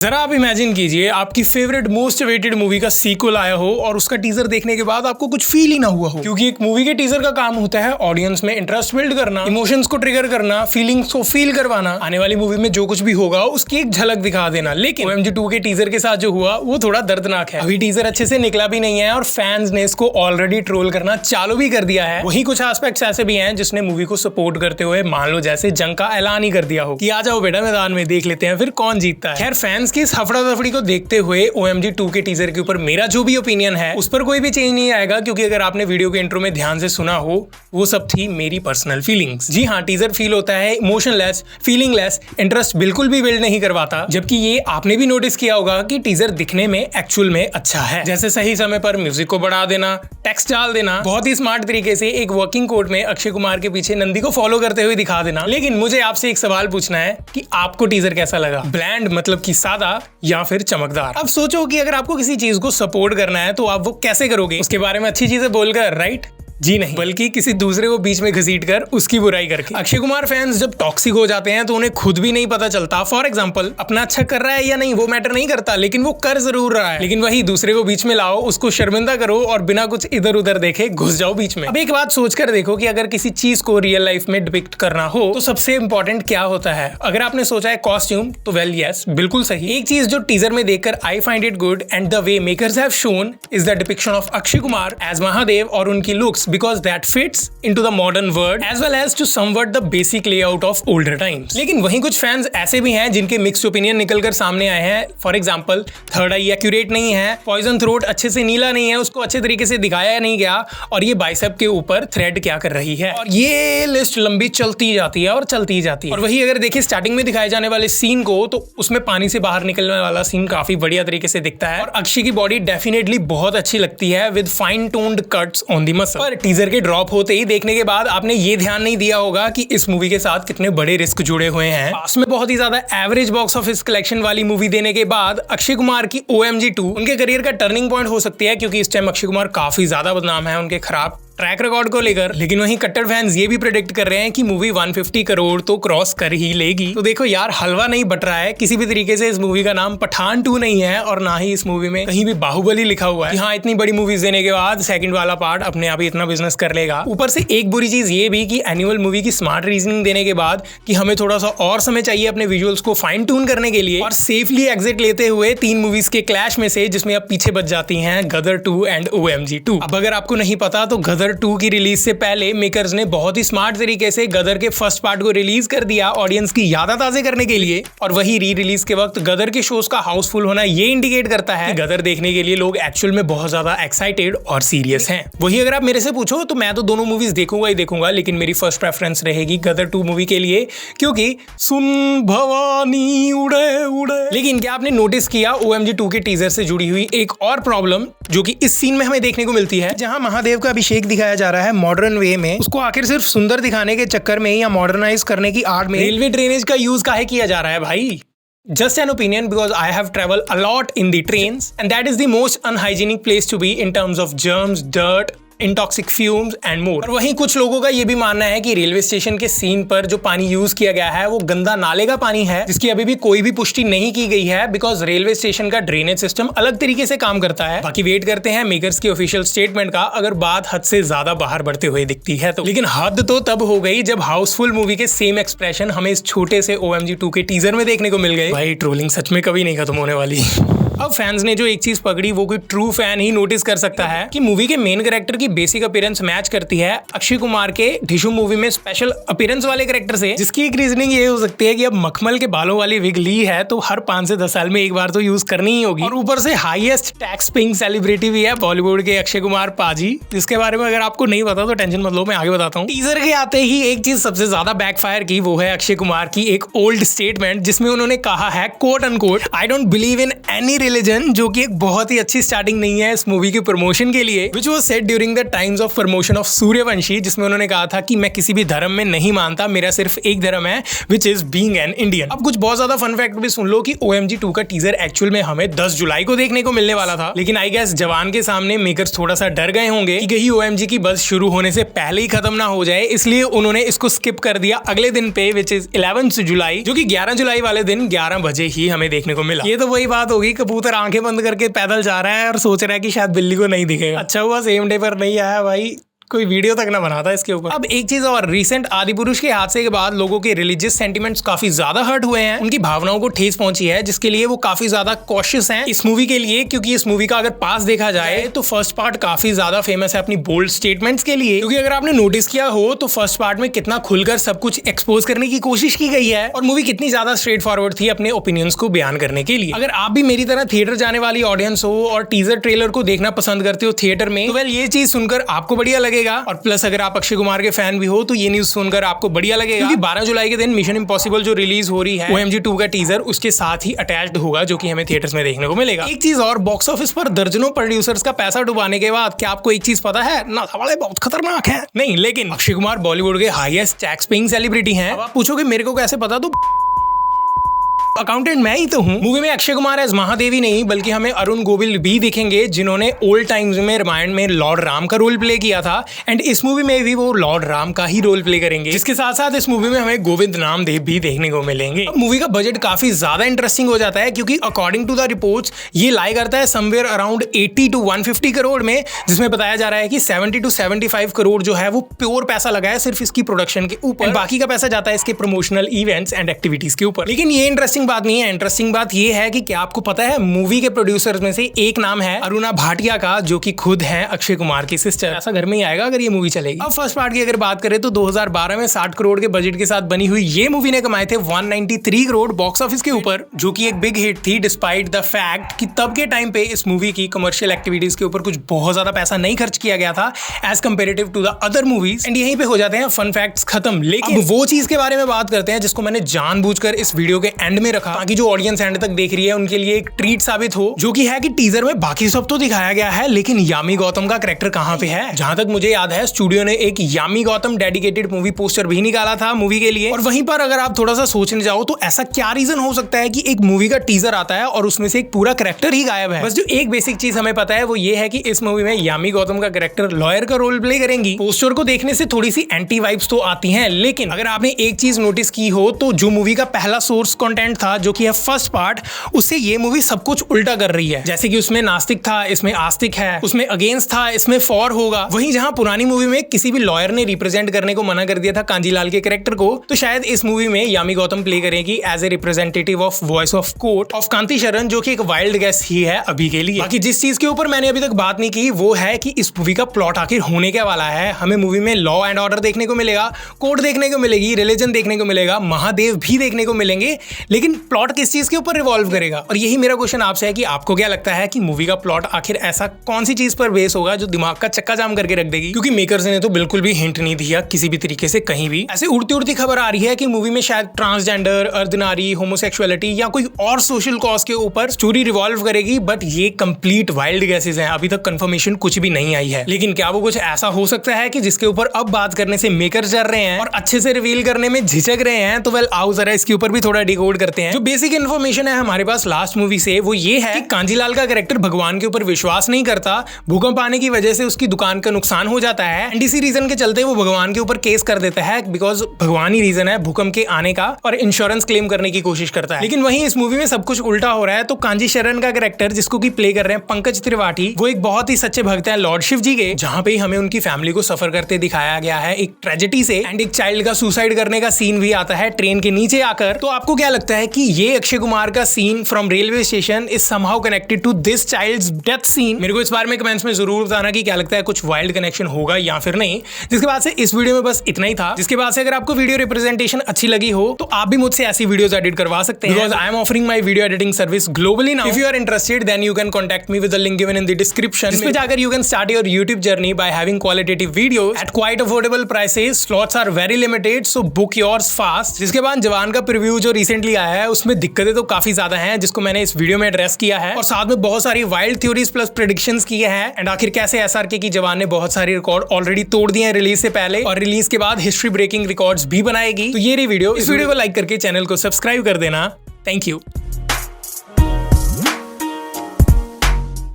जरा आप इमेजिन कीजिए आपकी फेवरेट मोस्ट अवेटेड मूवी का सीक्वल आया हो और उसका टीजर देखने के बाद आपको कुछ फील ही ना हुआ हो। क्योंकि एक मूवी के टीजर का काम होता है ऑडियंस में इंटरेस्ट बिल्ड करना, इमोशंस को ट्रिगर करना, फीलिंग्स को फील करवाना, आने वाली मूवी में जो कुछ भी होगा उसकी एक झलक दिखा देना। लेकिन OMG 2 के टीजर के साथ जो हुआ वो थोड़ा दर्दनाक है। अभी टीजर अच्छे से निकला भी नहीं है और फैंस ने इसको ऑलरेडी ट्रोल करना चालू भी कर दिया है। वही कुछ एस्पेक्ट्स ऐसे भी हैं जिसने मूवी को सपोर्ट करते हुए मान लो जैसे जंग का ऐलान ही कर दिया हो कि आ जाओ बेटा मैदान में, देख लेते हैं फिर कौन जीतता है। खैर फैंस की इस हफड़ा दफड़ी को देखते हुए OMG 2 के टीजर के ऊपर मेरा जो भी ओपिनियन है उस पर कोई भी चेंज नहीं आएगा, क्योंकि अगर आपने वीडियो के इंट्रो में ध्यान से सुना हो वो सब थी मेरी पर्सनल फीलिंग्स। जी हाँ, टीजर फील होता है इमोशनलेस, फीलिंगलेस, इंटरेस्ट बिल्कुल भी बिल्ड नहीं करवाता। जबकि ये आपने भी नोटिस किया होगा कि टीजर दिखने में एक्चुअल में अच्छा है, जैसे सही समय पर म्यूजिक को बढ़ा देना, टेक्स्ट डाल देना, बहुत ही स्मार्ट तरीके से एक वर्किंग कोट में अक्षय कुमार के पीछे नंदी को फॉलो करते हुए दिखा देना। लेकिन मुझे आपसे एक सवाल पूछना है कि आपको टीजर कैसा लगा? ब्लैंड मतलब कि सादा या फिर चमकदार? अब सोचो कि अगर आपको किसी चीज को सपोर्ट करना है तो आप वो कैसे करोगे? उसके बारे में अच्छी चीजें बोलकर, राइट? जी नहीं, बल्कि किसी दूसरे को बीच में घसीट कर उसकी बुराई करके। अक्षय कुमार फैंस जब टॉक्सिक हो जाते हैं तो उन्हें खुद भी नहीं पता चलता। फॉर एग्जांपल, अपना अच्छा कर रहा है या नहीं वो मैटर नहीं करता, लेकिन वो कर जरूर रहा है। लेकिन वही दूसरे को बीच में लाओ, उसको शर्मिंदा करो और बिना कुछ इधर उधर देखे घुस जाओ बीच में। अब एक बात सोचकर देखो कि अगर किसी चीज को रियल लाइफ में डिपिक्ट करना हो तो सबसे इंपॉर्टेंट क्या होता है? अगर आपने सोचा है कॉस्ट्यूम, तो वेल यस, बिल्कुल सही। एक चीज जो टीजर में देखकर I find it good and the way makers have shown is the depiction of Akshay Kumar as Mahadev और उनकी looks, because that fits into the modern world as well as to somewhat the basic layout of older times। लेकिन वहीं कुछ fans ऐसे भी हैं जिनके mixed opinion निकलकर सामने आए हैं। For example, third I accurate नहीं है, पॉइजन थ्रोट अच्छे से नीला नहीं है, उसको अच्छे तरीके से दिखाया नहीं गया, और ये बाइसेप के ऊपर थ्रेड क्या कर रही है, और ये लिस्ट लंबी चलती जाती है और चलती जाती है। और वही अगर देखिए स्टार्टिंग में दिखाए जाने वाले सीन को, तो उसमें पानी से बाहर निकलने वाला सीन काफी बढ़िया तरीके से दिखता है और अक्षय की बॉडी डेफिनेटली बहुत अच्छी लगती है with fine toned cuts on the muscle. पर टीजर के ड्रॉप होते ही देखने के बाद आपने ये ध्यान नहीं दिया होगा कि इस मूवी के साथ कितने बड़े रिस्क जुड़े हुए हैं। पास में बहुत ही ज्यादा एवरेज बॉक्स ऑफिस कलेक्शन वाली मूवी देने के बाद अक्षय कुमार की OMG 2 उनके करियर का टर्निंग पॉइंट हो सकती है, क्योंकि इस टाइम अक्षय कुमार काफी ज्यादा बदनाम है उनके खराब ट्रैक रिकॉर्ड को लेकर। लेकिन वहीं कट्टर फैंस ये भी प्रेडिक्ट कर रहे हैं कि मूवी 150 करोड़ तो क्रॉस कर ही लेगी। तो देखो यार, हलवा नहीं बट रहा है। किसी भी तरीके से इस मूवी का नाम पठान 2 नहीं है और ना ही इस मूवी में कहीं भी बाहुबली लिखा हुआ है कि हाँ, इतनी बड़ी मूवीज देने के बाद सेकंड वाला पार्ट अपने आप ही इतना बिजनेस कर लेगा। ऊपर से एक बुरी चीज ये भी कि एनुअल मूवी की स्मार्ट रीजनिंग देने के बाद कि हमें थोड़ा सा और समय चाहिए अपने विजुअल्स को फाइन ट्यून करने के लिए, और सेफली एग्जिट लेते हुए 3 मूवीज के क्लैश में से जिसमें अब पीछे बच जाती हैं गदर 2 एंड OMG 2। अब अगर आपको नहीं पता तो गदर 2 की रिलीज से पहले मेकर्स ने बहुत ही स्मार्ट तरीके से गदर के फर्स्ट पार्ट को रिलीज कर दिया ऑडियंस की यादें ताज़ा करने के लिए, और वही री रिलीज के वक्त गदर के शोज का हाउसफुल होना ये इंडिकेट करता है कि गदर देखने के लिए लोग एक्चुअल में बहुत ज्यादा एक्साइटेड और सीरियस हैं। वही अगर आप मेरे से पूछो तो मैं तो दोनों मूवीज देखूंगा ही देखूंगा, लेकिन मेरी फर्स्ट प्रेफरेंस रहेगी गदर 2 मूवी के लिए, क्योंकि सुन भवानी उड़े उड़े। लेकिन क्या आपने नोटिस किया OMG 2 के टीजर से जुड़ी हुई एक और प्रॉब्लम जो कि इस सीन में हमें देखने को मिलती है, जहां महादेव का अभिषेक दिखाया जा रहा है मॉडर्न वे में, उसको आखिर सिर्फ सुंदर दिखाने के चक्कर में या मॉडर्नाइज करने की आड़ में रेलवे ड्रेनेज का यूज काहे किया जा रहा है भाई? Just an opinion, because I have traveled a lot in the trains and that is the most unhygienic place to be in terms of germs, dirt, in toxic fumes and more. और वहीं कुछ लोगों का ये भी मानना है कि रेलवे स्टेशन के सीन पर जो पानी यूज किया गया है वो गंदा नाले का पानी है, जिसकी अभी भी कोई भी पुष्टि नहीं की गई है, बिकॉज रेलवे स्टेशन का ड्रेनेज सिस्टम अलग तरीके से काम करता है। बाकी वेट करते हैं मेकर्स की ऑफिशियल स्टेटमेंट का, अगर बात हद से ज्यादा बाहर बढ़ते हुए दिखती है तो। लेकिन हद तो तब हो गई जब हाउसफुल मूवी के सेम एक्सप्रेशन हमें इस छोटे से OMG 2 के टीजर में देखने को मिल गए। भाई ट्रोलिंग सच में कभी नहीं खत्म होने वाली। अब फैंस ने जो एक चीज पकड़ी वो कोई ट्रू फैन ही नोटिस कर सकता है कि मूवी के मेन कैरेक्टर की बेसिक अपीयरेंस मैच करती है अक्षय कुमार के ढिशुम मूवी में स्पेशल अपीयरेंस वाले कैरेक्टर से, जिसकी एक रीजनिंग ये हो सकती है कि अब मखमल के बालों वाली विग ली है तो हर 5 से 10 साल में एक बार तो यूज करनी ही होगी। और ऊपर से हाईएस्ट टैक्स पेइंग सेलिब्रिटी भी है बॉलीवुड के अक्षय कुमार पाजी, जिसके बारे में अगर आपको नहीं पता तो टेंशन मत लो, मैं आगे बताता हूँ। टीजर के आते ही एक चीज सबसे ज्यादा बैकफायर की, वो है अक्षय कुमार की एक ओल्ड स्टेटमेंट जिसमें उन्होंने कहा है quote unquote, I don't believe in any religion, जो कि एक बहुत ही अच्छी स्टार्टिंग नहीं है इस मूवी के प्रमोशन के लिए, which was said during the times of promotion of Suryavanshi, जिसमें उन्होंने कहा था कि मैं किसी भी धर्म में नहीं मानता, मेरा सिर्फ एक धर्म है which is being an Indian. अब कुछ बहुत ज्यादा फन फैक्ट भी सुन लो कि OMG 2 का टीजर एक्चुअल में हमें 10 जुलाई को देखने को मिलने वाला था, लेकिन आई गेस जवान के सामने मेकर्स थोड़ा सा डर गए होंगे कि कहीं OMG की बस शुरू होने से पहले ही खत्म ना हो जाए, इसलिए उन्होंने इसको स्किप कर दिया अगले दिन पे, विच इज 11 जुलाई, जो कि 11 जुलाई वाले दिन 11 बजे ही हमें देखने को मिला। ये तो वही बात होगी, कबूतर आंखें बंद करके पैदल जा रहा है और सोच रहा है कि शायद बिल्ली को नहीं दिखेगा। अच्छा हुआ सेम डे पर नहीं आया भाई, कोई वीडियो तक ना बनाता इसके ऊपर। अब एक चीज और, रिसेंट आदिपुरुष के हादसे के बाद लोगों के रिलीजियस सेंटिमेंट्स काफी ज्यादा हर्ट हुए हैं, उनकी भावनाओं को ठेस पहुंची है, जिसके लिए वो काफी ज्यादा कॉशियस हैं इस मूवी के लिए, क्योंकि इस मूवी का अगर पास देखा जाए तो फर्स्ट पार्ट काफी ज्यादा फेमस है अपनी बोल्ड स्टेटमेंट्स के लिए, क्योंकि अगर आपने नोटिस किया हो तो फर्स्ट पार्ट में कितना खुलकर सब कुछ एक्सपोज करने की कोशिश की गई है और मूवी कितनी ज्यादा स्ट्रेट फॉरवर्ड थी अपने ओपिनियंस को बयान करने के लिए। अगर आप भी मेरी तरह थिएटर जाने वाली ऑडियंस हो और टीजर ट्रेलर को देखना पसंद करते हो थिएटर में, तो वेल ये चीज सुनकर आपको बढ़िया लगेगा, और प्लस अगर आप अक्षय कुमार के फैन भी हो तो ये न्यूज सुनकर आपको बढ़िया लगेगा, क्योंकि 12 जुलाई के दिन मिशन इम्पॉसिबल जो रिलीज हो रही है OMG 2 का टीजर उसके साथ ही अटैच्ड होगा, जो कि हमें थिएटर्स में देखने को मिलेगा। एक चीज और, बॉक्स ऑफिस पर दर्जनों प्रोड्यूसर्स का पैसा डुबाने के बाद क्या आपको एक चीज पता है ना, वाले बहुत खतरनाक है नहीं, लेकिन अक्षय कुमार बॉलीवुड के हाईएस्ट टैक्स पेइंग सेलिब्रिटी हैं। अब आप पूछोगे मेरे को कैसे पता, तो अकाउंटेंट मैं ही तो हूँ। मूवी में अक्षय कुमार एज महादेवी नहीं बल्कि हमें अरुण गोविल भी दिखेंगे, जिन्होंने ओल्ड टाइम्स में रामायण में लॉर्ड राम का रोल प्ले किया था, एंड इस मूवी में भी वो लॉर्ड राम का ही रोल प्ले करेंगे, जिसके साथ साथ इस मूवी में हमें गोविंद नामदेव भी देखने को मिलेंगे। अब मूवी का बजट काफी ज्यादा इंटरेस्टिंग हो जाता है, क्योंकि अकॉर्डिंग टू द रिपोर्ट्स ये लाई करता है समवेयर अराउंड 80 to 150 करोड़ में, जिसमें बताया जा रहा है कि 70 to 75 करोड़ जो है वो प्योर पैसा लगा है सिर्फ इसकी प्रोडक्शन के ऊपर, बाकी का पैसा जाता है इसके प्रमोशनल इवेंट्स एंड एक्टिविटीज के ऊपर। लेकिन ये इंटरेस्टिंग बात नहीं है, इंटरेस्टिंग बात ये है कि क्या आपको पता है मूवी के प्रोड्यूसर्स में से एक नाम है अरुणा भाटिया का, जो कि खुद है अक्षय कुमार की सिस्टर। ऐसा घर में ही आएगा अगर ये मूवी चलेगी। अब फर्स्ट पार्ट की अगर बात करें तो 2012 में 60 करोड़ के बजट के साथ बनी हुई ये मूवी ने कमाए थे 193 करोड़ बॉक्स ऑफिस के ऊपर, जो कि एक बिग हिट थी डिस्पाइट द फैक्ट कि तब के टाइम पे इस मूवी की कमर्शियल एक्टिविटीज के ऊपर कुछ बहुत ज्यादा पैसा नहीं खर्च किया गया था as comparative to the other movies. And यहीं पे हो जाते हैं फन फैक्ट्स खत्म। लेकिन वो चीज के बारे में बात करते हैं जिसको मैंने जानबूझकर इस वीडियो के एंड में रखा, ताकि जो ऑडियंस एंड तक देख रही है उनके लिए एक ट्रीट साबित हो, जो कि है कि टीजर में बाकी सब तो दिखाया गया है, लेकिन यामी गौतम का कैरेक्टर कहां पे है। जहां तक मुझे याद है स्टूडियो ने एक Yami Gautam dedicated movie poster भी निकाला था मूवी के लिए, और वहीं पर अगर आप थोड़ा सा सोचने जाओ तो ऐसा क्या रीजन हो सकता है कि एक मूवी का टीजर आता है और उसमें से एक पूरा कैरेक्टर ही गायब है। बस जो एक बेसिक चीज हमें पता है वो ये है कि इस मूवी में यामी गौतम का कैरेक्टर लॉयर का रोल प्ले करेंगी। पोस्टर को देखने से थोड़ी सी एंटी वाइब्स तो आती हैं, लेकिन अगर आपने एक चीज नोटिस की हो तो जो मूवी का पहला सोर्स कंटेंट था, जो कि है फर्स्ट पार्ट, उससे ये मूवी सब कुछ उल्टा कर रही है। जैसे कि उसमें नास्तिक था, इसमें आस्तिक है, उसमें अगेंस्ट था, इसमें फॉर होगा। वहीं जहां पुरानी मूवी में किसी भी लॉयर ने रिप्रेजेंट करने को मना कर दिया था कांजीलाल के कैरेक्टर को, तो शायद इस मूवी में यामी गौतम प्ले करेगी as a representative of voice of court of Kanti Sharan, जो कि एक वाइल्ड गेस ही है अभी के लिए। बाकी जिस चीज के ऊपर मैंने अभी तक बात नहीं की वो है कि इस मूवी का प्लॉट आखिर होने क्या वाला है। हमें मूवी में लॉ एंड ऑर्डर देखने को मिलेगा, कोर्ट देखने को मिलेगी, रिलीजन देखने को मिलेगा, महादेव भी देखने को मिलेंगे, लेकिन प्लॉट किस चीज के ऊपर रिवॉल्व करेगा। और यही मेरा क्वेश्चन आपसे है कि आपको क्या लगता है कि मूवी का प्लॉट आखिर ऐसा कौन सी चीज पर बेस होगा जो दिमाग का चक्का जाम करके रख देगी, क्योंकि मेकर्स ने तो बिल्कुल भी हिंट नहीं दिया किसी भी तरीके से कहीं भी। ऐसे उड़ती उड़ती खबर आ रही है कि मूवी में शायद ट्रांसजेंडर, अर्धनारी, होमोसेक्सुअलिटी या कोई और सोशल कॉज के ऊपर स्टोरी रिवॉल्व करेगी, बट ये कंप्लीट वाइल्ड गेसेस हैं, अभी तक कंफर्मेशन कुछ भी नहीं आई है। लेकिन क्या वो कुछ ऐसा हो सकता है कि जिसके ऊपर अब बात करने से मेकर्स डर रहे हैं और अच्छे से रिवील करने में झिझक रहे हैं? तो वेल आओ जरा इसके ऊपर भी थोड़ा डिकोड करते हैं। जो बेसिक इन्फॉर्मेशन है हमारे पास लास्ट मूवी से वो ये है कि कांजीलाल का कैरेक्टर भगवान के ऊपर विश्वास नहीं करता, भूकंप आने की वजह से उसकी दुकान का नुकसान हो जाता है, एंड इसी रीजन के चलते वो भगवान के ऊपर केस कर देता है, बिकॉज भगवान ही रीजन है भूकंप के आने का, और इंश्योरेंस क्लेम करने की कोशिश करता है। लेकिन वहीं इस मूवी में सब कुछ उल्टा हो रहा है। तो कांजी शरण का कैरेक्टर जिसको की प्ले कर रहे हैं पंकज त्रिपाठी, वो एक बहुत ही सच्चे भक्त है लॉर्ड शिव जी के, जहां पे हमें उनकी फैमिली को सफर करते दिखाया गया है एक ट्रेजेडी से, एंड एक चाइल्ड का सुसाइड करने का सीन भी आता है ट्रेन के नीचे आकर। तो आपको क्या लगता है कि ये अक्षय कुमार का scene from railway station is somehow connected to this child's death scene? मेरे को इस बारे में कमेंट्स में जरूर बताना कि क्या लगता है, कुछ वाइल्ड कनेक्शन होगा या फिर नहीं। जिसके बाद से इस वीडियो में बस इतना ही था। जिसके बाद से अगर आपको वीडियो रिप्रेजेंटेशन अच्छी लगी हो तो आप भी मुझसे ऐसी वीडियोस एडिट करवा सकते हैं, because I am offering my video editing service globally now. If you are interested then you can contact me with the link given in the description, जिसमें जाकर you can start your YouTube journey by having qualitative videos at quite affordable prices. Slots are very limited, so book yours fast. जिसके बाद जवान का preview जो recently आया है है उसमें दिक्कतें तो काफी ज्यादा हैं, जिसको मैंने इस वीडियो में एड्रेस किया है, और साथ में बहुत सारी वाइल्ड थ्योरीज प्लस प्रेडिक्शंस किए हैं, एंड आखिर कैसे एसआरके की जवान ने बहुत सारी रिकॉर्ड ऑलरेडी तोड़ दिए हैं रिलीज से पहले, और रिलीज के बाद हिस्ट्री ब्रेकिंग रिकॉर्ड्स भी बनाएगी। तो ये रही वीडियो, इस वीडियो को लाइक करके चैनल को सब्सक्राइब कर देना। Thank you.